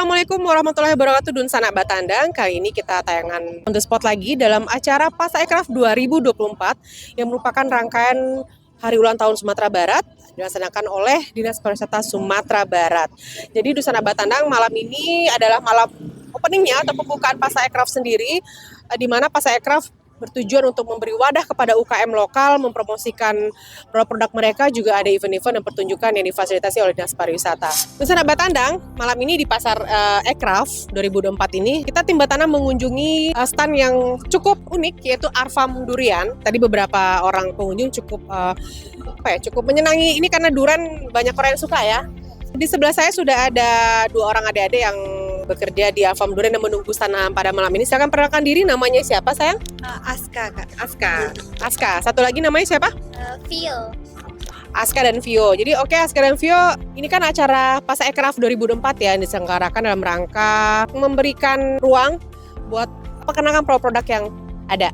Assalamualaikum warahmatullahi wabarakatuh, Dun Sanak Batandang. Kali ini kita tayangan on the spot lagi dalam acara Pasaekraf 2024 yang merupakan rangkaian Hari Ulang Tahun Sumatera Barat dilaksanakan oleh Dinas Pariwisata Sumatera Barat. Jadi Dun Sanak Batandang malam ini adalah malam openingnya atau pembukaan Pasaekraf sendiri, di mana Pasaekraf bertujuan untuk memberi wadah kepada UKM lokal, mempromosikan produk-produk mereka, juga ada event-event dan pertunjukan yang difasilitasi oleh Dinas Pariwisata. Dun Sanak Batandang, malam ini di Pasar Ekraf 2024 ini, kita tim Batandang mengunjungi stand yang cukup unik, yaitu Arfam Durian. Tadi beberapa orang pengunjung cukup menyenangi ini karena durian banyak orang yang suka ya. Di sebelah saya sudah ada dua orang adik-adik yang bekerja di Arfam Durian dan menunggu sana pada malam ini. Silakan perkenalkan diri, namanya siapa sayang? Aska, Kak. Aska. Satu lagi namanya siapa? Vio. Aska dan Vio. Jadi oke, Aska dan Vio, ini kan acara Pasaekraf 2024 ya, yang diselenggarakan dalam rangka memberikan ruang buat perkenalkan produk-produk yang ada.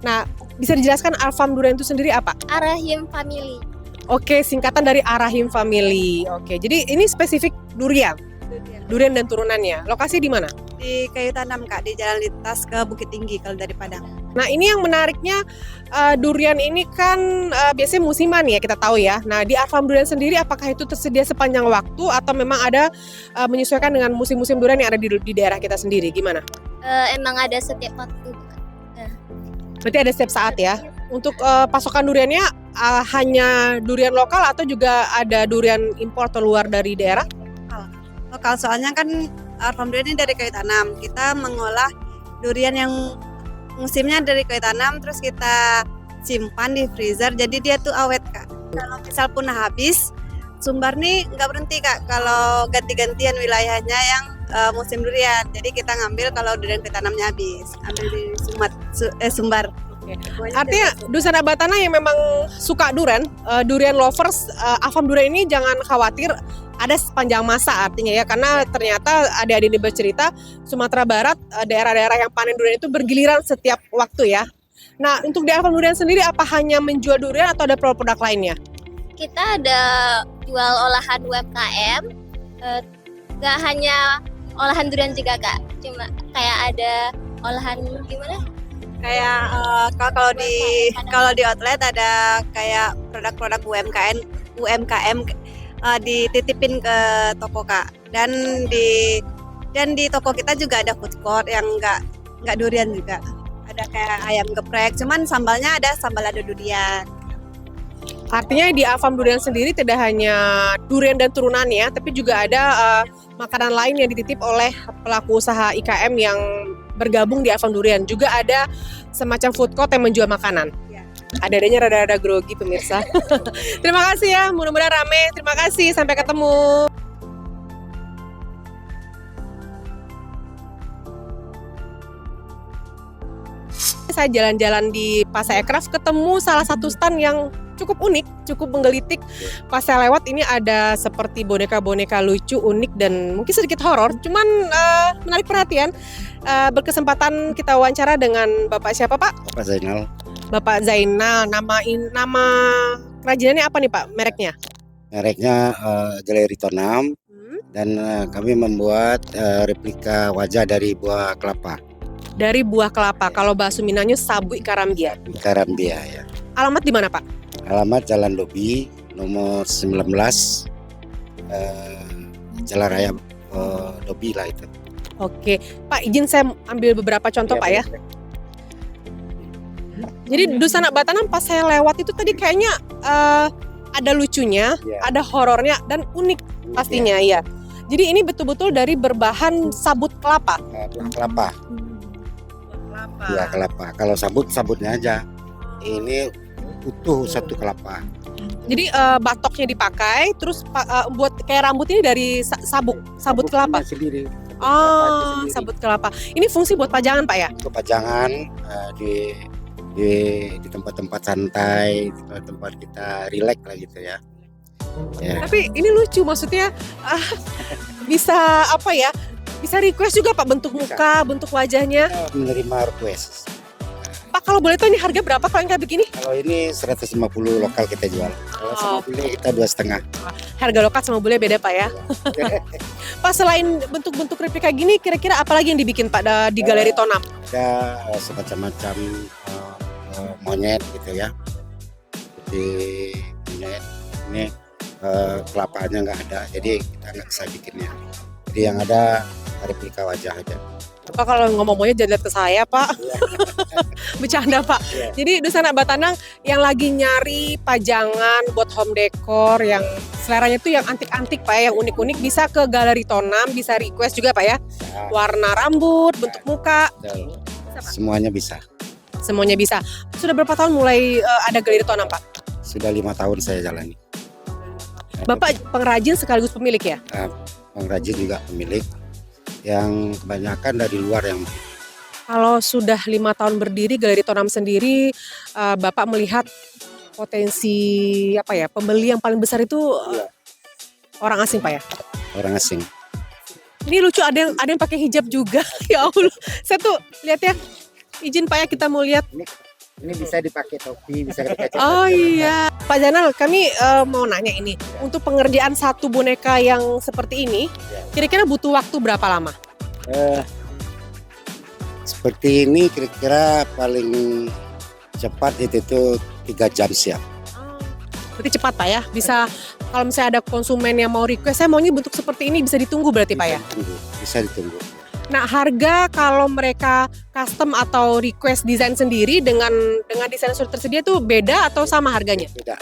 Nah, bisa dijelaskan Arfam Durian itu sendiri apa? Arahim Family. Oke, singkatan dari Arahim Family. Oke, jadi ini spesifik durian dan turunannya. Lokasi di mana? Di Kayu Tanam, Kak, di Jalan Lintas ke Bukit Tinggi kalau dari Padang. Nah, ini yang menariknya, durian ini kan biasanya musiman ya, kita tahu ya. Nah, di Arfam Durian sendiri apakah itu tersedia sepanjang waktu atau memang ada menyesuaikan dengan musim-musim durian yang ada di daerah kita sendiri? Gimana? Emang ada setiap waktu, Kak. Berarti ada setiap saat ya. Untuk pasokan duriannya hanya durian lokal atau juga ada durian impor atau luar dari daerah? Lokal, soalnya kan Arfam Durian ini dari Kayu Tanam. Kita mengolah durian yang musimnya dari Kayu Tanam, terus kita simpan di freezer, jadi dia tuh awet, Kak. Kalau misal punah habis, Sumbar nih nggak berhenti, Kak, kalau ganti-gantian wilayahnya yang musim durian. Jadi kita ngambil kalau durian Kayu Tanamnya habis, ambil di Sumbar. Artinya Dun Sanak Batandang yang memang suka durian lovers, Arfam Durian ini jangan khawatir, ada sepanjang masa artinya ya, karena ternyata adik-adik ini bercerita Sumatera Barat, daerah-daerah yang panen durian itu bergiliran setiap waktu ya. Nah, untuk di Arfam Durian sendiri apa hanya menjual durian atau ada produk lainnya? Kita ada jual olahan UMKM, nggak hanya olahan durian juga, Kak, cuma kayak ada olahan gimana? Kayak kalau di outlet ada kayak produk-produk UMKM dititipin ke toko, Kak. Dan di toko kita juga ada food court yang nggak durian juga. Ada kayak ayam geprek, cuman sambalnya ada sambal lado durian. Artinya di Arfam Durian sendiri tidak hanya durian dan turunannya, tapi juga ada makanan lain yang dititip oleh pelaku usaha IKM yang bergabung di Arfam Durian. Juga ada semacam food court yang menjual makanan. Ya. Ada-adanya rada-rada grogi pemirsa. Terima kasih ya, mudah-mudahan rame. Terima kasih, sampai ketemu. Saya jalan-jalan di Pasaekraf ketemu salah satu stand yang cukup unik, cukup menggelitik. Pas saya lewat ini ada seperti boneka-boneka lucu, unik dan mungkin sedikit horor, cuman menarik perhatian. Berkesempatan kita wawancara dengan Bapak siapa, Pak? Bapak Zainal. Bapak Zainal. Nama kerajinannya apa nih, Pak? Mereknya? Mereknya Galeri Tonam. Dan kami membuat replika wajah dari buah kelapa. Dari buah kelapa. Kalau bahasa Minangnya Sabui Karambia. Karambia ya. Alamat di mana, Pak? Alamat Jalan Dobi nomor 19, Jalan Raya Dobi lah itu. Oke, Pak, izin saya ambil beberapa contoh, Ya, Pak ya. Jadi Dun Sanak Batandang pas saya lewat itu tadi kayaknya ada lucunya, Ya. ada horornya dan unik pastinya ya. Jadi ini betul-betul dari berbahan sabut kelapa. Buah kelapa. Buah kelapa. Kalau sabutnya aja. Ini utuh satu kelapa. Jadi batoknya dipakai, terus buat kayak rambut ini dari sabut kelapa. Sendiri. Oh, sabut kelapa. Ini fungsi buat pajangan, Pak ya? Kepajangan di tempat-tempat santai, di tempat kita rileks lah gitu ya. Ya. Tapi ini lucu, maksudnya bisa apa ya? Bisa request juga, Pak, bentuk muka, bentuk wajahnya. Menerima request. Pak, kalau boleh tahu ini harga berapa kalau yang kayak begini? Kalau ini 150 lokal kita jual. Kalau sama bule kita 2,5. Harga lokal sama bule beda Pak ya. Pak, selain bentuk-bentuk replika gini, kira-kira apa lagi yang dibikin Pak di Galeri Tonam? Ada semacam-macam monyet gitu ya. Seperti monyet ini kelapanya nggak ada, jadi kita nggak bisa bikinnya. Jadi yang ada replika wajah aja. Pak, kalau ngomong monyet jangan lihat ke saya Pak. Bercanda Pak. Jadi Dusun Anak Batanang yang lagi nyari pajangan buat home decor yang seleranya tuh yang antik-antik Pak ya, yang unik-unik, bisa ke Galeri Tonam, bisa request juga Pak ya. Warna rambut, bentuk muka, Semuanya bisa. semuanya bisa. Sudah berapa tahun mulai ada Galeri Tonam Pak? Sudah 5 tahun saya jalani. Bapak pengrajin sekaligus pemilik ya? Pengrajin juga pemilik, yang kebanyakan dari luar yang Kalau sudah 5 tahun berdiri Galeri Tonam sendiri, Bapak melihat potensi apa ya, pembeli yang paling besar itu orang asing Pak ya? orang asing. Ini lucu, ada yang pakai hijab juga. Ya Allah, saya tuh lihat ya. Izin Pak ya, kita mau lihat. Ini bisa dipakai topi, bisa dipakai. Oh iya, Pak Zainal, kami mau nanya ini. Untuk pengerjaan satu boneka yang seperti ini, kira-kira butuh waktu berapa lama? Seperti ini kira-kira paling cepat itu tuh 3 jam siap. Berarti cepat Pak ya, bisa kalau misalnya ada konsumen yang mau request, saya maunya bentuk seperti ini, bisa ditunggu berarti Pak ya? Bisa ditunggu. Nah, harga kalau mereka custom atau request desain sendiri dengan desain yang sudah tersedia itu beda atau sama harganya? Beda.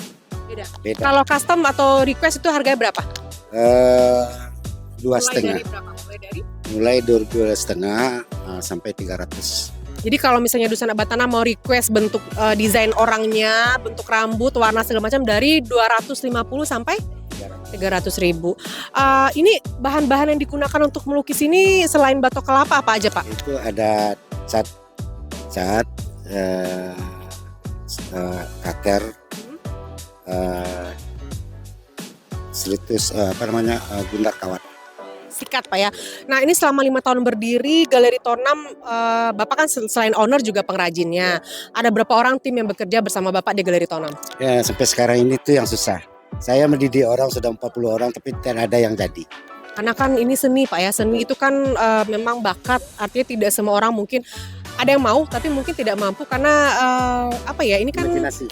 Beda. Kalau custom atau request itu harganya berapa? 2,5. Mulai dari 2,5 sampai 300. Jadi kalau misalnya Dusun Anak Batanang mau request bentuk desain orangnya, bentuk rambut, warna segala macam dari 250 sampai 300.000. Ini bahan-bahan yang digunakan untuk melukis ini selain batok kelapa apa aja Pak? Itu ada cat, cutter, selitus gundar kawat. Sikat Pak ya. Nah, ini selama 5 tahun berdiri Galeri Tonam, Bapak kan selain owner juga pengrajinnya. Ada berapa orang tim yang bekerja bersama Bapak di Galeri Tonam? Ya, sampai sekarang ini tuh yang susah. Saya mendidik orang sudah 40 orang tapi tidak ada yang jadi. Karena kan ini seni Pak ya, seni itu kan memang bakat, artinya tidak semua orang mungkin ada yang mau tapi mungkin tidak mampu karena apa ya, ini kan imajinasi.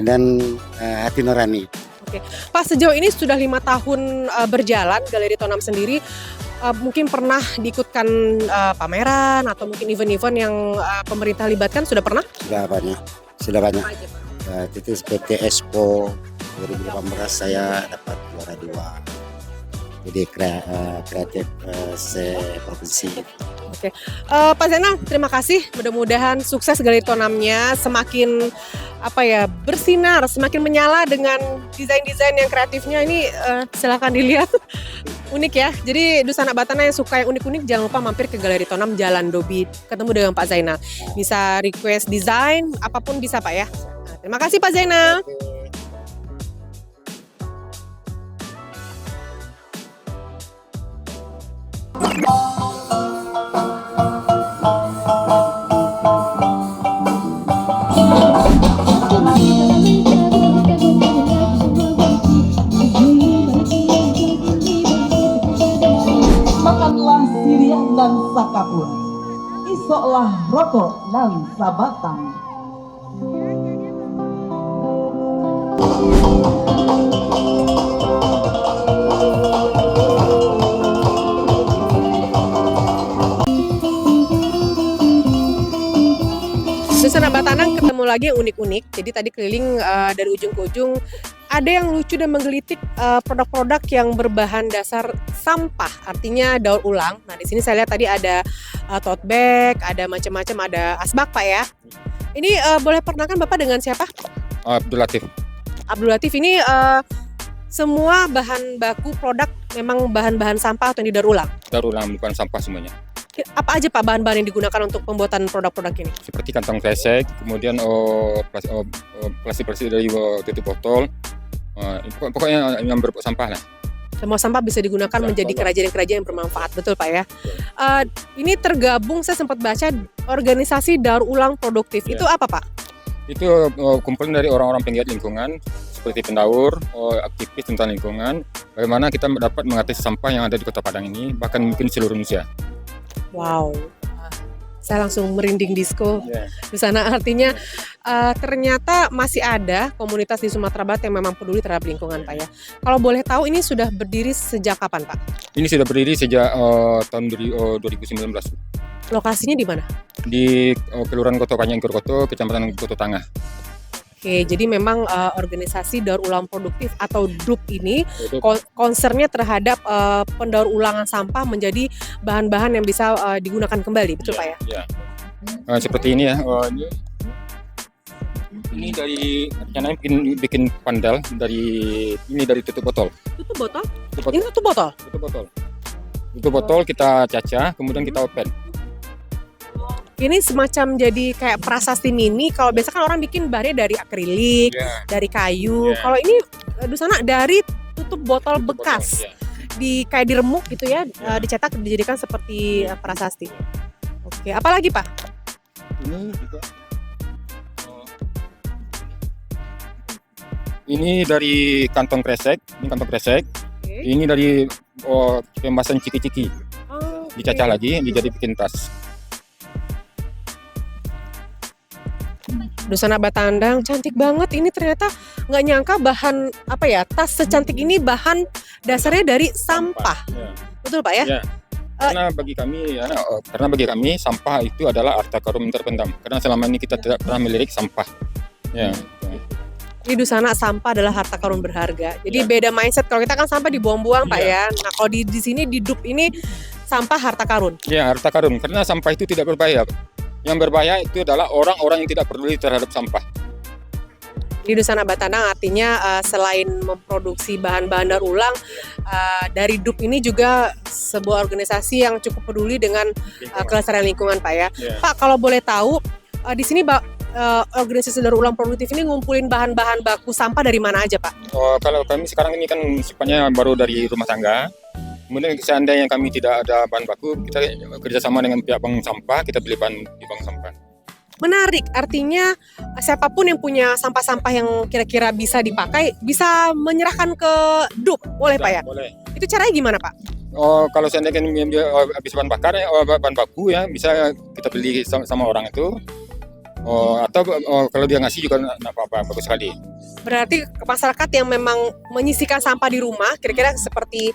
Dan hati nurani. Oke. Pak, sejauh ini sudah 5 tahun berjalan Galeri Tonam sendiri, mungkin pernah diikutkan pameran atau mungkin event-event yang pemerintah libatkan, sudah pernah? Sudah banyak. Itu seperti Expo 2018 saya dapat juara 2. Jadi kreatif se-provinsi. Oke. Pak Zainal, terima kasih. Mudah-mudahan sukses Galeri Tonamnya, semakin bersinar, semakin menyala dengan desain-desain yang kreatifnya ini. Silakan dilihat. Unik ya. Jadi Dusun Anak Batanang yang suka yang unik-unik jangan lupa mampir ke Galeri Tonam Jalan Dobi, ketemu dengan Pak Zainal. Bisa request desain apapun bisa Pak ya. Nah, terima kasih Pak Zainal. Makanlah sirian dan sakapun, isoklah rokok dan sabatang. Dusun Anak Batanang ketemu lagi yang unik-unik. Jadi tadi keliling dari ujung ke ujung. Ada yang lucu dan menggelitik produk-produk yang berbahan dasar sampah, artinya daur ulang. Nah, di sini saya lihat tadi ada tote bag, ada macam-macam, ada asbak Pak ya. Ini boleh perkenalkan Bapak dengan siapa? Abdul Latif. Abdul Latif, ini semua bahan baku produk memang bahan-bahan sampah atau yang didaur ulang? Daur ulang, bukan sampah semuanya. Apa aja Pak bahan-bahan yang digunakan untuk pembuatan produk-produk ini? Seperti kantong kresek, kemudian plastik dari tutup botol, pokoknya yang berbentuk sampah lah. Semua sampah bisa digunakan menjadi kerajinan-kerajinan yang bermanfaat, betul Pak ya. Ini tergabung, saya sempat baca organisasi daur ulang produktif. Ya. Itu apa Pak? Itu kumpulan dari orang-orang penggiat lingkungan seperti pendaur, aktivis tentang lingkungan. Bagaimana kita dapat mengatasi sampah yang ada di Kota Padang ini, bahkan mungkin seluruh Indonesia. Wow, saya langsung merinding disco Ya. di sana. Artinya ternyata masih ada komunitas di Sumatera Barat yang memang peduli terhadap lingkungan Pak ya. Kalau boleh tahu ini sudah berdiri sejak kapan Pak? Ini sudah berdiri sejak tahun 2019 Lokasinya di mana? di Kelurahan Koto Kanyang Koto, Kecamatan Koto Tangah. Oke, jadi memang organisasi daur ulang produktif atau DUP ini concernnya terhadap pendaur ulangan sampah menjadi bahan-bahan yang bisa digunakan kembali, betul Pak ya? Ya. Seperti ini ya. Ini dari rencananya bikin pandal dari tutup botol. Tutup botol? Tutup Ini botol. tutup botol? Tutup botol. Tutup botol kita cacah, kemudian kita open. Ini semacam jadi kayak prasasti mini. Kalau biasa kan orang bikin bahannya dari akrilik, Ya. dari kayu. Ya. Kalau ini di sana dari tutup botol Tutup bekas, botol, ya. kayak diremuk gitu ya, dicetak dijadikan seperti prasasti. Oke, apalagi Pak? Ini juga. Ini dari kantong kresek. Ini kantong kresek. Oke. Ini dari kemasan ciki-ciki. Oh, oke. Dicacah lagi, jadi bikin tas. Dusana Batandang cantik banget. Ini ternyata nggak nyangka bahan apa ya, tas secantik ini bahan dasarnya dari sampah. Ya. Betul Pak ya? Ya. Karena bagi kami sampah itu adalah harta karun terpendam. Karena selama ini kita tidak pernah melirik sampah. Ya. Di Dusana sampah adalah harta karun berharga. Jadi Ya. beda mindset, kalau kita kan sampah dibuang-buang Pak Iya. ya. Nah kalau di sini di DUP ini sampah harta karun. Ya, harta karun. Karena sampah itu tidak berbahaya. Yang berbahaya itu adalah orang-orang yang tidak peduli terhadap sampah. Di Dusana Batandang artinya selain memproduksi bahan-bahan daur ulang, dari DUP ini juga sebuah organisasi yang cukup peduli dengan kelestarian lingkungan Pak ya. Ya. Pak kalau boleh tahu di sini organisasi daur ulang produktif ini ngumpulin bahan-bahan baku sampah dari mana aja Pak? Kalau kami sekarang ini kan sifatnya baru dari rumah tangga. Kemudian seandainya kami tidak ada bahan baku, kita kerjasama dengan pihak bank sampah, kita beli bahan di bank sampah. Menarik, artinya siapapun yang punya sampah-sampah yang kira-kira bisa dipakai, bisa menyerahkan ke DUP, boleh Pak ya? Boleh. Itu caranya gimana Pak? Kalau seandainya habis bahan bakar, bahan baku ya, bisa kita beli sama orang itu. Atau kalau dia ngasih juga nggak apa-apa, bagus sekali. Berarti masyarakat yang memang menyisihkan sampah di rumah, kira-kira seperti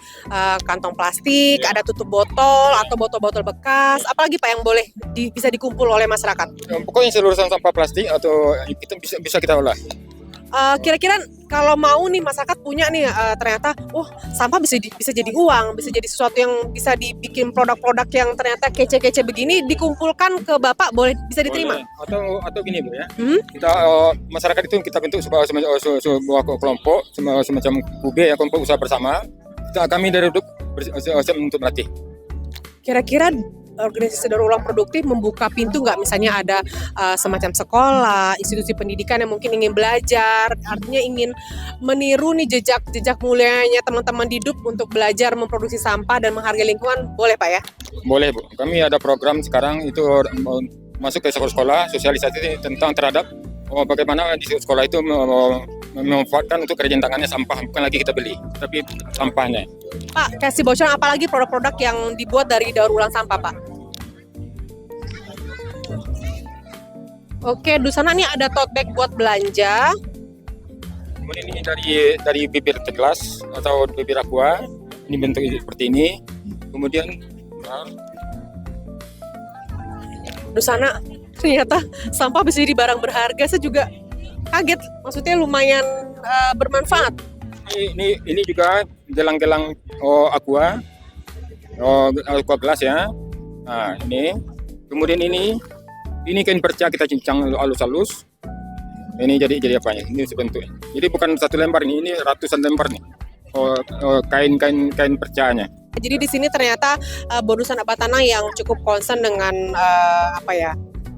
kantong plastik, Ya. ada tutup botol atau botol-botol bekas, apalagi Pak yang boleh bisa dikumpul oleh masyarakat? Pokoknya seluruh sampah plastik atau itu bisa kita olah. Kira-kira kalau mau nih masyarakat punya nih ternyata, sampah bisa jadi uang, bisa jadi sesuatu yang bisa dibikin produk-produk yang ternyata kece-kece begini, dikumpulkan ke Bapak, bisa diterima? Boleh. Atau gini Bu ya. Hmm? Kita masyarakat itu kita bentuk sebuah kelompok semacam UB ya, kelompok usaha bersama. Kami dari DUP siap untuk melatih. Kira-kira organisasi daur ulang produktif membuka pintu nggak, misalnya ada semacam sekolah, institusi pendidikan yang mungkin ingin belajar, artinya ingin meniru nih jejak mulianya teman-teman di DUP untuk belajar memproduksi sampah dan menghargai lingkungan, boleh Pak ya? Boleh Bu. Kami ada program sekarang itu masuk ke sekolah sosialisasi tentang terhadap bagaimana di sekolah itu memanfaatkan untuk kerjaan tangannya sampah, bukan lagi kita beli, tapi sampahnya. Pak, kasih bocoran apalagi produk-produk yang dibuat dari daur ulang sampah Pak? Oke, di sana nih ada tote bag buat belanja. Kemudian ini dari bibir gelas atau bibir aqua, ini bentuknya seperti ini. Kemudian Di sana ternyata sampah bisa jadi barang berharga. Saya juga kaget, maksudnya lumayan bermanfaat. ini juga gelang-gelang aqua, aqua gelas ya. Nah ini, kemudian ini kain perca kita cincang halus-halus. Ini jadi apanya? Ini sebentuknya. Jadi bukan satu lembar ini ratusan lembar nih. Kain percanya. Jadi di sini ternyata Bonusan Abatana yang cukup concern dengan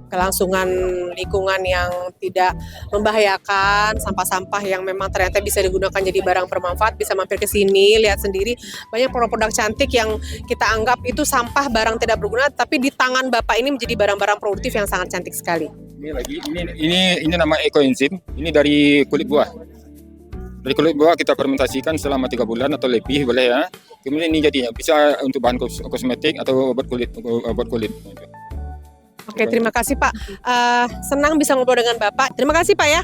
kelangsungan lingkungan yang tidak membahayakan, sampah-sampah yang memang ternyata bisa digunakan jadi barang bermanfaat, bisa mampir ke sini, lihat sendiri banyak produk-produk cantik yang kita anggap itu sampah barang tidak berguna, tapi di tangan Bapak ini menjadi barang-barang produktif yang sangat cantik sekali. Ini nama ekoenzim. Ini dari kulit buah. Dari kulit buah kita fermentasikan selama 3 bulan atau lebih boleh ya. Kemudian ini jadinya bisa untuk bahan kosmetik atau obat kulit. Oke, terima kasih Pak. Senang bisa ngobrol dengan Bapak. Terima kasih Pak ya.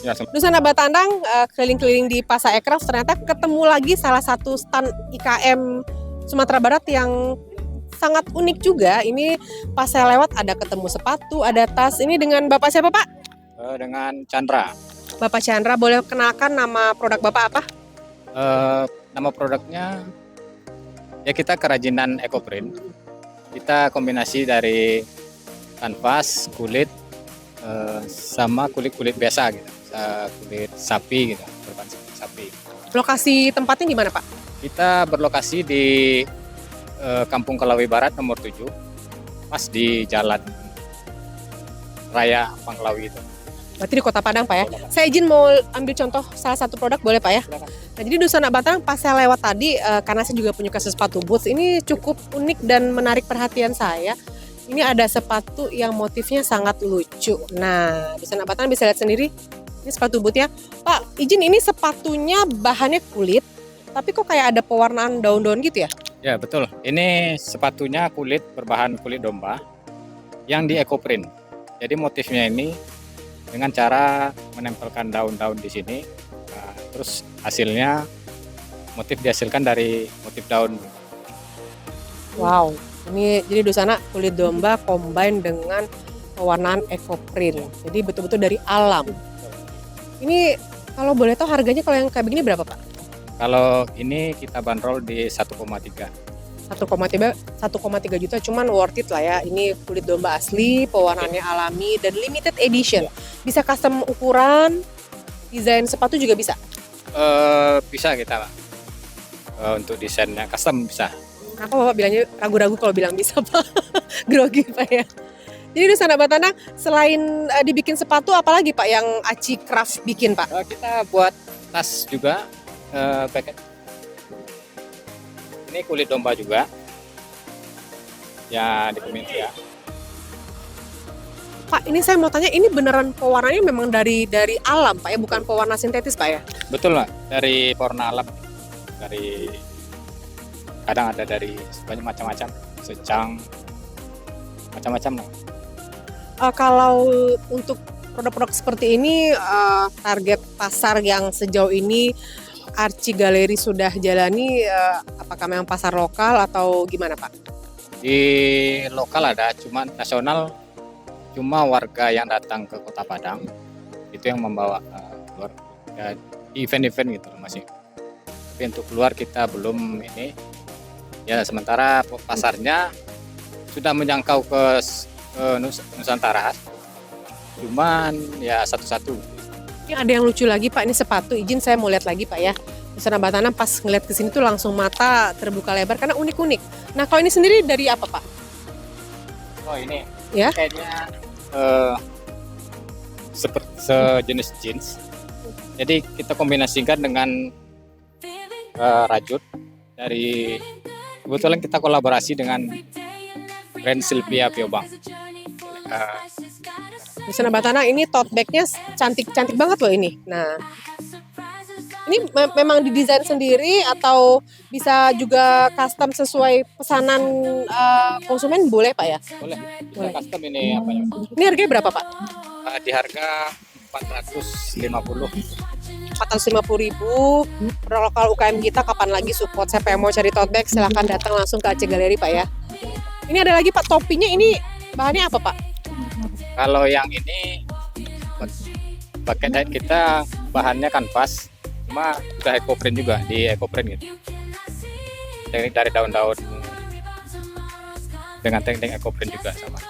Ya, Nusana Batandang keliling-keliling di Pasar Ekraf, ternyata ketemu lagi salah satu stand IKM Sumatera Barat yang sangat unik juga. Ini pas saya lewat ada ketemu sepatu, ada tas. Ini dengan Bapak siapa Pak? Dengan Chandra. Bapak Chandra, boleh kenalkan nama produk Bapak apa? Nama produknya ya kita kerajinan ekoprint. Kita kombinasi dari kanvas, kulit, sama kulit biasa gitu, kulit sapi gitu, berbahan sapi. Lokasi tempatnya di mana Pak? Kita berlokasi di Kampung Kelawi Barat nomor 7, pas di Jalan Raya Pangkelawi itu. Berarti di Kota Padang Pak ya. Saya izin mau ambil contoh salah satu produk, boleh Pak ya? Nah, jadi Nusana Batandang pas saya lewat tadi, karena saya juga punya kasus sepatu boots, ini cukup unik dan menarik perhatian saya. Ini ada sepatu yang motifnya sangat lucu. Nah, Nusana Batandang bisa lihat sendiri, ini sepatu bootnya. Pak, izin ini sepatunya bahannya kulit, tapi kok kayak ada pewarnaan daun-daun gitu ya? Ya betul, ini sepatunya kulit berbahan kulit domba yang di ekoprint. Jadi motifnya ini dengan cara menempelkan daun-daun di sini, nah, terus hasilnya motif dihasilkan dari motif daun. Wow, ini jadi Nusana kulit domba combine dengan pewarnaan ekoprint. Jadi betul-betul dari alam. Ini kalau boleh tahu harganya kalau yang kayak begini berapa Pak? Kalau ini kita bandrol di 1,3. 1,3 juta, cuman worth it lah ya. Ini kulit domba asli, pewarnaannya alami dan limited edition. Bisa custom ukuran, desain sepatu juga bisa. Bisa kita untuk desainnya custom bisa. Kenapa Bapak bilangnya ragu-ragu kalau bilang bisa Pak? Grogi Pak ya. Jadi Nusana Batandang selain dibikin sepatu, apalagi Pak yang Aci Craft bikin Pak? Kita buat tas juga, paket. Ini kulit domba juga, ya dikoment ya. Pak, ini saya mau tanya, ini beneran pewarnanya memang dari alam Pak ya, bukan pewarna sintetis Pak ya? Betul Pak, dari pewarna alam, dari kadang ada dari banyak macam-macam, secang, macam-macam lah. Kalau untuk produk-produk seperti ini, target pasar yang sejauh ini Archie Galeri sudah jalani, apakah memang pasar lokal atau gimana Pak? Di lokal ada, cuma nasional cuma warga yang datang ke Kota Padang itu yang membawa keluar ya, event-event gitu masih. Tapi untuk keluar kita belum ini. Ya sementara pasarnya sudah menjangkau ke Nusantara. Cuman ya satu-satu. Ini ada yang lucu lagi Pak, ini sepatu. Izin saya mau lihat lagi Pak ya. Nusana Batandang pas ngeliat ke sini tuh langsung mata terbuka lebar karena unik-unik. Nah kalau ini sendiri dari apa Pak? Oh ini Ya. kayaknya sejenis jeans. Jadi kita kombinasikan dengan rajut dari kebetulan kita kolaborasi dengan brand Sylvia Piobang. Nusana Batandang ini tote bag-nya cantik-cantik banget loh ini. Nah, ini memang didesain sendiri atau bisa juga custom sesuai pesanan konsumen boleh Pak ya? Boleh. Kita Boleh. custom ini apanya? Ini harganya berapa Pak? Di harga 450. 450.000. Produk lokal UKM kita kapan lagi support? Saya pengen mau cari tote bag, silahkan datang langsung ke Aceh Galeri Pak ya. Ini ada lagi Pak, topinya ini bahannya apa Pak? Kalau yang ini pakai kita bahannya kanvas, cuma udah ekoprint juga, di ekoprint gitu. Teknik dari daun-daun dengan teknik ekoprint juga sama.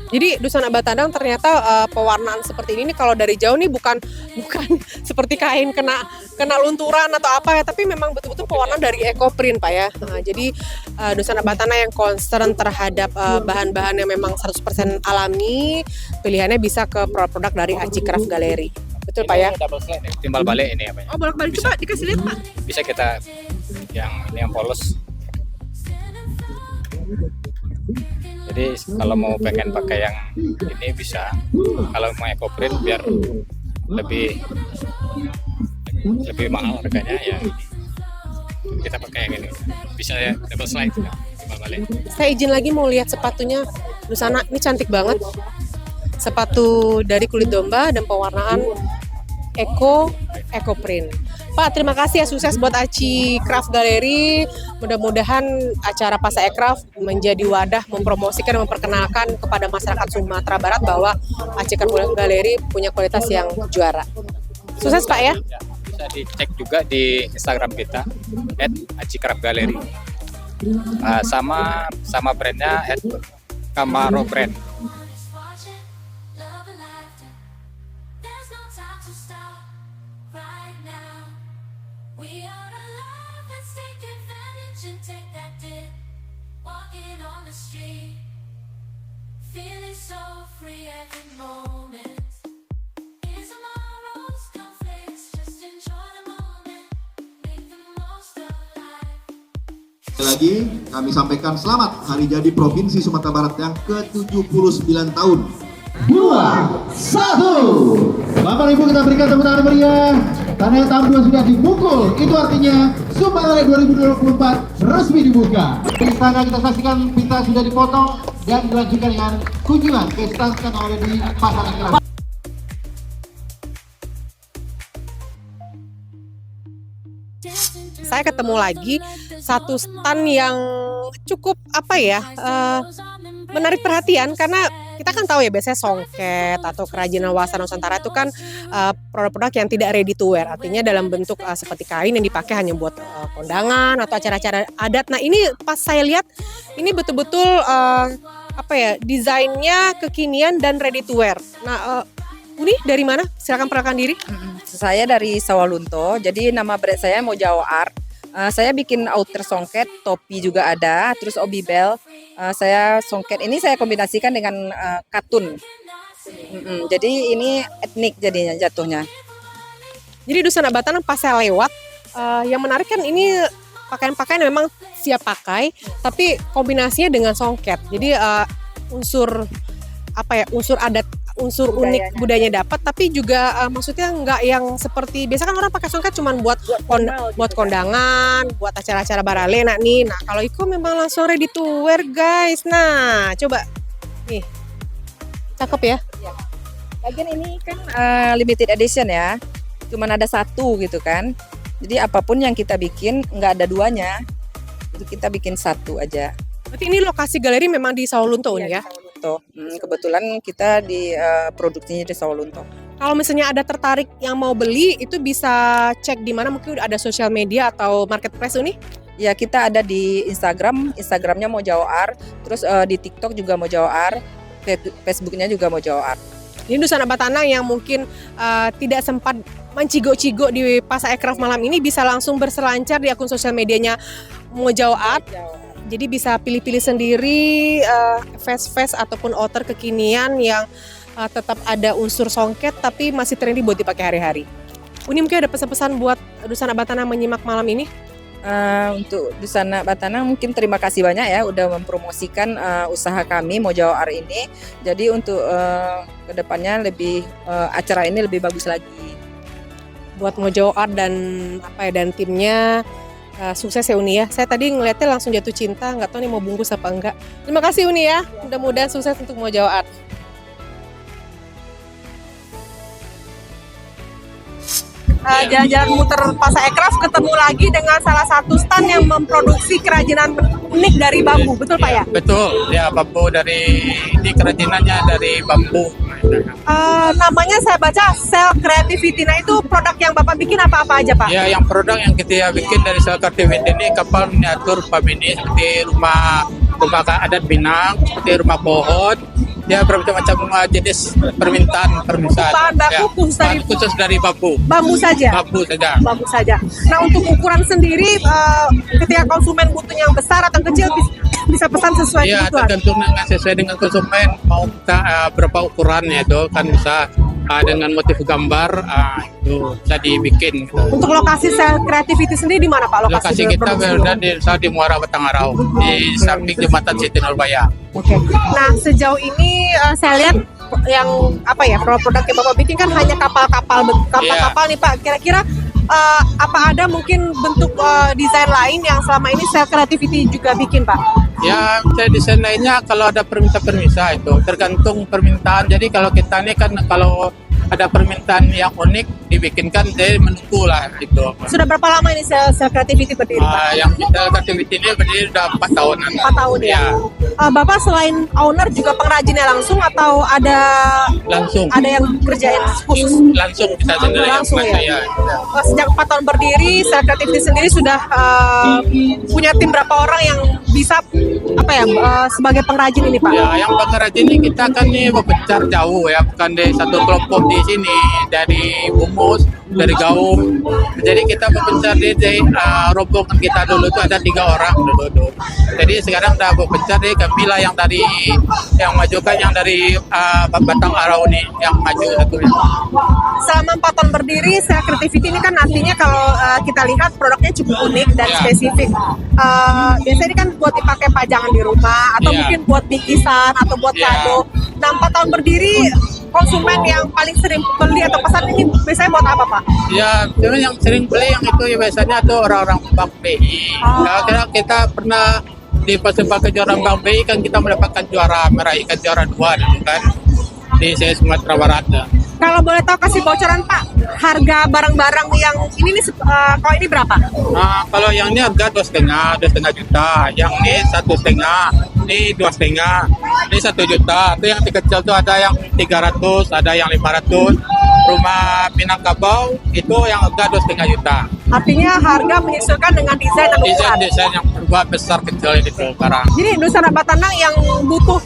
Jadi Dusana Batandang ternyata pewarnaan seperti ini kalau dari jauh nih bukan seperti kain kena lunturan atau apa ya, tapi memang betul-betul pewarnaan dari ekoprint Pak ya. Nah, jadi Dusana Batandang yang concern terhadap bahan-bahan yang memang 100% alami, pilihannya bisa ke produk dari Aci Craft Gallery. Betul Pak ya? Double slide, timbal balik ini apa ya? Oh, bolak-balik coba dikasih lihat Pak. Bisa kita yang polos. Jadi kalau mau pengen pakai yang ini bisa. Kalau mau ekoprint biar lebih mahal harganya ya kita pakai yang ini. Bisa ya double slide ya, timbal balik. Saya izin lagi mau lihat sepatunya Dusana, ini cantik banget. Sepatu dari kulit domba dan pewarnaan ekoprint. Pak, terima kasih ya, sukses buat Aci Craft Gallery. Mudah-mudahan acara Pasa Ekraf menjadi wadah mempromosikan dan memperkenalkan kepada masyarakat Sumatera Barat bahwa Aci Craft Gallery punya kualitas yang juara. Sukses Pak ya. Bisa dicek juga di Instagram kita @acicraftgallery. Sama brandnya @Camaro-brand. Lagi kami sampaikan selamat hari jadi Provinsi Sumatera Barat yang ke-79 tahun. 2, 1. Bapak Ibu, kita berikan tepuk tangan meriah. Tanda tamu sudah dipukul, itu artinya Sumatera 2024 resmi dibuka. Istana kita saksikan pita sudah dipotong dan dilanjutkan dengan kunjungan ke stand yang ada di Pasar Ekraf. Saya ketemu lagi satu stand yang cukup menarik perhatian, karena kita kan tahu ya biasanya songket atau kerajinan wasana Nusantara itu kan produk-produk yang tidak ready to wear, artinya dalam bentuk seperti kain yang dipakai hanya buat kondangan atau acara-acara adat. Nah ini pas saya lihat ini betul-betul desainnya kekinian dan ready to wear. Nah Uni dari mana? Silakan perkenalkan diri. Saya dari Sawalunto, jadi nama brand saya Mojao Art. Saya bikin outer songket, topi juga ada, terus obibel. Saya songket ini saya kombinasikan dengan katun. Jadi ini etnik jadinya jatuhnya. Jadi Dusana Batandang pas saya lewat, yang menarik kan ini pakaian-pakaian memang siap pakai, tapi kombinasinya dengan songket. Jadi unsur adat, unsur unik budayanya dapat, tapi juga maksudnya nggak yang seperti biasa kan orang pakai songket cuma buat kondangan, buat acara-acara barale. Nah kalau Iko memang langsung ready to wear guys. Nah coba nih, cakep ya. Bagian ini kan limited edition ya, cuman ada satu gitu kan. Jadi apapun yang kita bikin nggak ada duanya, itu kita bikin satu aja. Berarti ini lokasi galeri memang di Sawalunto ya? Kebetulan kita di produksinya di Sawalunto. Kalau misalnya ada tertarik yang mau beli, itu bisa cek di mana, mungkin ada sosial media atau marketplace ini? Ya kita ada di Instagramnya Mojao Art, terus di TikTok juga Mojao Art, Facebooknya juga Mojao Art. Ini Dusana Batandang yang mungkin tidak sempat mencigo-cigo di Pasa Ekraf malam ini bisa langsung berselancar di akun sosial medianya Mojao Art. Jadi bisa pilih-pilih sendiri face ataupun outer kekinian yang tetap ada unsur songket tapi masih trendy buat dipakai hari-hari. Uni mungkin ada pesan-pesan buat Dusana Batandang menyimak malam ini? Untuk Dusana Batandang mungkin terima kasih banyak ya udah mempromosikan usaha kami Mojao Art ini. Jadi untuk kedepannya lebih acara ini lebih bagus lagi. Buat Mojao Art dan timnya. Sukses ya Uni ya. Saya tadi ngeliatnya langsung jatuh cinta, nggak tahu nih mau bungkus apa enggak. Terima kasih Uni ya. Mudah-mudahan sukses untuk Mojao Art. Jalan-jalan muter Pasa Ekraf ketemu lagi dengan salah satu stand yang memproduksi kerajinan unik dari bambu, betul Pak ya? Betul, ya bambu ini kerajinannya dari bambu. Namanya saya baca Cell Creativity. Nah itu produk yang Bapak bikin apa-apa aja Pak? Ya yang produk yang kita bikin dari Cell Creativity ini kapal miniatur rumah mini seperti rumah adat Minang, seperti rumah pohon, Ya bermacam-macam jenis permintaan Bahan baku khusus dari bambu. bambu saja. Bambu saja. Bambu saja. Nah, untuk ukuran sendiri, ketika konsumen butuh yang besar atau kecil bisa pesan sesuai Ya kebutuhan. tergantung sesuai dengan konsumen mau kita berapa ukurannya itu kan bisa dengan motif gambar itu bisa dibikin. Untuk lokasi Sel Creativity sendiri di mana Pak? Lokasi kita berada di Muara Batangarau di samping jembatan Siti Nurbaya. Oke. Nah, sejauh ini saya lihat yang produk yang Bapak bikin kan hanya kapal-kapal nih Pak. Kira-kira apa ada mungkin bentuk desain lain yang selama ini Sel Creativity juga bikin Pak? Ya, desain lainnya kalau ada permintaan itu tergantung permintaan. Jadi kalau kita ini kan kalau ada permintaan yang unik dibikinkan dari menunggu lah itu. Sudah berapa lama ini Sel Creativity berdiri Pak? Yang Sel Creativity ini berdiri udah 4 tahunan. 4 tahun ya. Bapak selain owner juga pengrajinnya langsung atau ada Langsung. Ada yang kerjain khusus? Langsung bisa sendiri. Langsung ya. Sejak 4 tahun berdiri, Sel Creativity sendiri sudah punya tim berapa orang yang bisa sebagai pengrajin ini Pak? Ya, yang pengrajin ini kita kan nih berpencar jauh ya, bukan dari satu kelompok di sini, dari Bumus, dari Gaung. Jadi kita berpencar di rombongan kita dulu itu ada 3 orang dulu. Jadi sekarang udah berpencar deh, kami lah yang majukan yang dari Batangarau nih yang maju satunya. Selama 4 tahun berdiri, Sel Creativity ini kan artinya kalau kita lihat produknya cukup unik dan spesifik. Biasanya ini kan buat dipakai pajangan di rumah atau mungkin buat bingkisan atau buat kado. Nah, 4 tahun berdiri, konsumen yang paling sering beli atau pesan ini biasanya buat apa Pak? Ya, cuma yang sering beli yang itu ya biasanya tuh orang-orang Bank BI. Karena kita pernah di persembahan kejuaraan Bank BI kan kita mendapatkan meraihkan juara 2 dulu kan di Sumatera Barat. Kalau boleh tahu kasih bocoran Pak, harga barang-barang yang ini nih kalau ini berapa? Kalau yang ini harga 2,5 juta, yang ini 1,5, ini 2,5, ini 1 juta. Itu yang kecil tuh ada yang 300, ada yang 500. Rumah Minangkabau itu yang harga 2,5 juta. Artinya harga menyesuaikan dengan desain dan ukuran. Desain yang berubah besar kecil itu barang. Jadi Nusantara Batandang yang butuh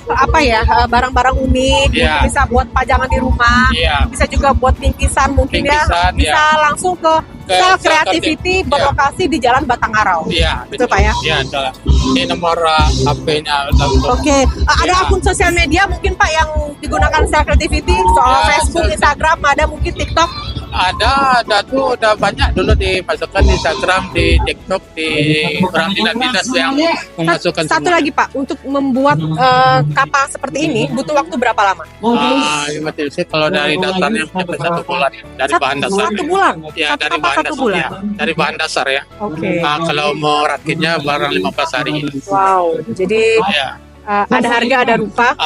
barang-barang unik, bisa buat pajangan di rumah, bisa juga buat bingkisan mungkin bisa langsung ke Sel Creativity berlokasi di Jalan Batangarau. Iya, betul Pak ya? Iya, salah. Ini nomor HP-nya. Oke, ada akun sosial media mungkin Pak yang digunakan Sel Creativity, soal Facebook, Instagram, ada mungkin TikTok? Ada tuh udah banyak dulu dimasukkan di Instagram, di TikTok, di orang dinas yang memasukkan Satu lagi Pak, untuk membuat kapal seperti ini butuh waktu berapa lama? Kalau dari dasarnya sampai 1 bulan dari bahan dasar. 1 bulan? Ya, dari bahan dasar. Ya, dari bahan dasar ya. Oke. Kalau mau rakitnya barang 15 hari. Wow, jadi ada harga, ada rupa,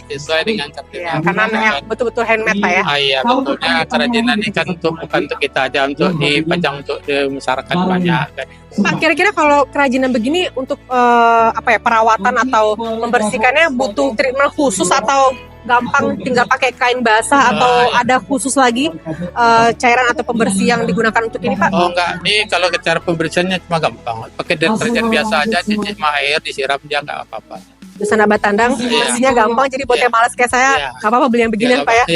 sesuai dengan ya, karena yang betul-betul handmade Pak ya. Iya, betulnya kerajinan ini kan bukan untuk kita aja, untuk dipajang untuk di masyarakat banyak. Pak, kira-kira kalau kerajinan begini untuk perawatan atau membersihkannya butuh treatment khusus atau gampang tinggal pakai kain basah atau ada khusus lagi cairan atau pembersih yang digunakan untuk ini Pak? Oh enggak, ini kalau cara pembersihannya cuma gampang, pakai deterjen biasa aja, cuci air, disiram dia nggak apa-apa. Busana Batandang bersihnya gampang, jadi buat yang malas kayak saya nggak apa-apa beli yang beginian Pak ya.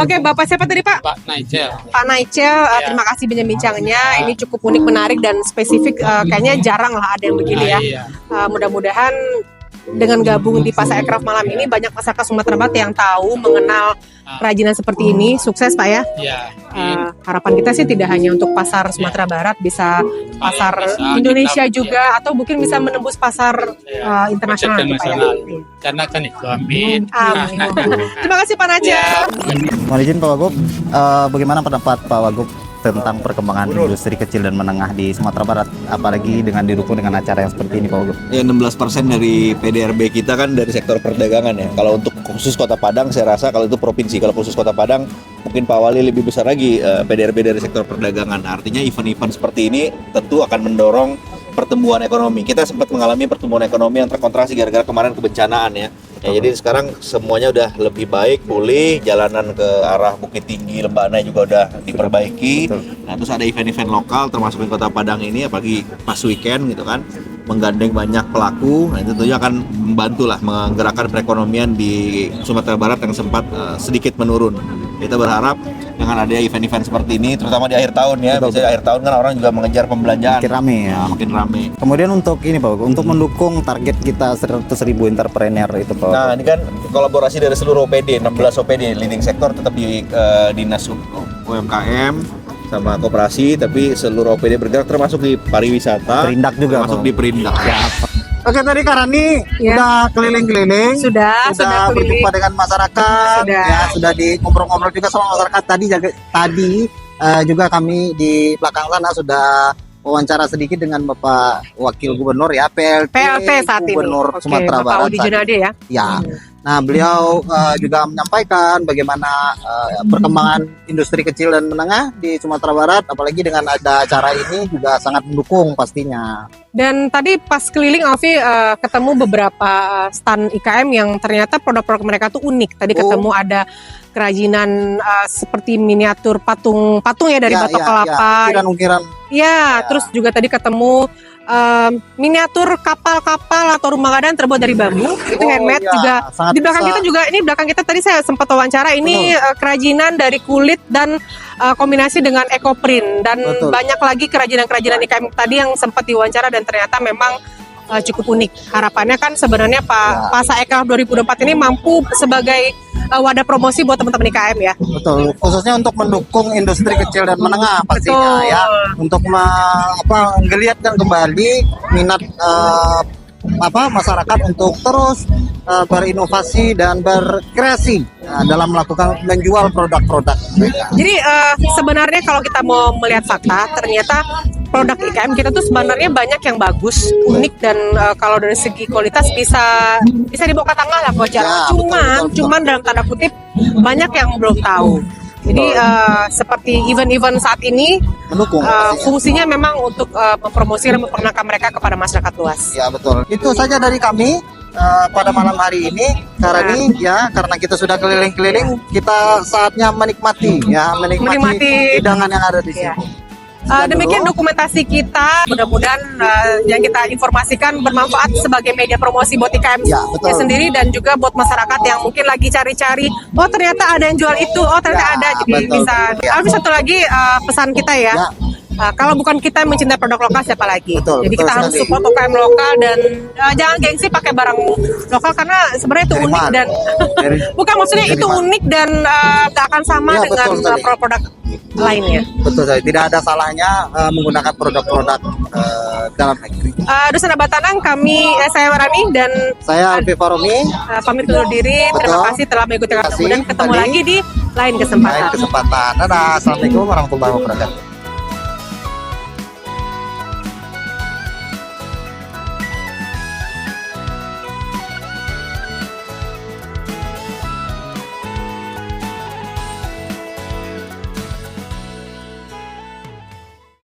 Oke, Bapak siapa tadi Pak? Pak Naicel. Pak Naicel, terima kasih bincang-bincangnya. Ini cukup unik, menarik dan spesifik. Kayaknya jarang lah ada yang begini ya. Mudah-mudahan dengan gabung di Pasar Aircraft malam ini banyak masyarakat Sumatera Barat yang tahu mengenal kerajinan seperti ini. Sukses Pak ya. Harapan kita sih tidak hanya untuk pasar Sumatera Barat, bisa pasar Indonesia juga atau mungkin bisa menembus pasar internasional Pak ya. Karena kan itu, amin. Terima kasih Pak Naicel. Mohon izin Pak Wagub, bagaimana pendapat Pak Wagub tentang perkembangan industri kecil dan menengah di Sumatera Barat, apalagi dengan didukung dengan acara yang seperti ini Pak Wagub? Ya, 16% dari PDRB kita kan dari sektor perdagangan ya. Kalau untuk khusus Kota Padang saya rasa kalau itu provinsi, kalau khusus Kota Padang mungkin Pak Wali lebih besar lagi PDRB dari sektor perdagangan. Artinya event-event seperti ini tentu akan mendorong pertumbuhan ekonomi. Kita sempat mengalami pertumbuhan ekonomi yang terkontraksi gara-gara kemarin kebencanaan ya. Jadi sekarang semuanya udah lebih baik, pulih, jalanan ke arah Bukit Tinggi, Lembana juga udah diperbaiki. Nah, terus ada event-event lokal termasuk di Kota Padang ini, apalagi pas weekend gitu kan. menggandeng banyak pelaku. Nah, itu tentunya akan membantu lah menggerakkan perekonomian di Sumatera Barat yang sempat sedikit menurun. Kita berharap dengan adanya event-event seperti ini, terutama di akhir tahun ya, biasanya di akhir tahun kan orang juga mengejar pembelanjaan. Makin rame ya. Makin rame. Kemudian untuk ini Pak, untuk mendukung target kita 100.000 entrepreneur itu Pak. Nah, ini kan kolaborasi dari seluruh OPD, 16 OPD, leading sektor tetap di Dinas UMKM sama koperasi, tapi seluruh OPD bergerak termasuk di pariwisata. Perindak juga termasuk Pak. di Perindak. Ya. Oke, tadi Karani udah keliling-keliling, Sudah keliling. berjumpa dengan masyarakat, Sudah. ya sudah di ngobrol-ngobrol juga sama masyarakat tadi juga kami di belakang sana sudah wawancara sedikit dengan Bapak Wakil Gubernur ya PLT saat ini. Gubernur Oke, Sumatera Bapak Barat. Audi Junade ya. Ya. Nah, beliau juga menyampaikan bagaimana perkembangan industri kecil dan menengah di Sumatera Barat, apalagi dengan ada acara ini juga sangat mendukung pastinya. Dan tadi pas keliling Alfi ketemu beberapa stand IKM yang ternyata produk-produk mereka tuh unik. Tadi ketemu ada kerajinan seperti miniatur patung ya dari batok kelapa. Ukiran-ukiran. Ya, terus juga tadi ketemu miniatur kapal-kapal atau rumah gadang terbuat dari bambu. Itu handmade juga. Di belakang kita juga, ini belakang kita tadi saya sempat wawancara, ini kerajinan dari kulit dan kombinasi dengan ekoprint dan banyak lagi kerajinan-kerajinan IKM tadi yang sempat diwawancara dan ternyata memang cukup unik. Harapannya kan sebenarnya Pak Pasaekraf 2024 ini mampu sebagai wadah promosi buat teman-teman IKM ya. Betul, khususnya untuk mendukung industri kecil dan menengah pastinya ya, untuk menggeliatkan kembali minat masyarakat untuk terus berinovasi dan berkreasi dalam melakukan menjual produk-produk mereka. Jadi sebenarnya kalau kita mau melihat fakta, ternyata produk IKM kita tuh sebenarnya banyak yang bagus, unik dan kalau dari segi kualitas bisa dibawa ke tengah lah wajar. Cuman dalam tanda kutip banyak yang belum tahu. Jadi seperti event-event saat ini mendukung fungsinya memang untuk mempromosi dan memperkenalkan mereka kepada masyarakat luas. Ya betul. Itu saja dari kami pada malam hari ini. Karena kita sudah keliling-keliling, kita saatnya menikmati hidangan yang ada di sini. Demikian dokumentasi kita, mudah-mudahan yang kita informasikan bermanfaat sebagai media promosi buat IKM sendiri dan juga buat masyarakat yang mungkin lagi cari-cari, oh ternyata ada yang jual itu, oh ternyata ada, jadi bisa. Tapi satu lagi pesan kita ya, kalau bukan kita yang mencintai produk lokal siapa lagi? Jadi kita harus support UKM lokal dan jangan gengsi pakai barang lokal karena sebenarnya itu unik dan bukan maksudnya itu unik dan gak akan sama dengan produk-produk lainnya. Betul sekali, tidak ada salahnya menggunakan produk-produk dalam negeri. Dusun Batanang, saya Warani dan saya Alfi Faromi pamit undur diri. Terima kasih telah mengikuti kami dan ketemu lagi di lain kesempatan. Dadah, assalamualaikum warahmatullahi wabarakatuh.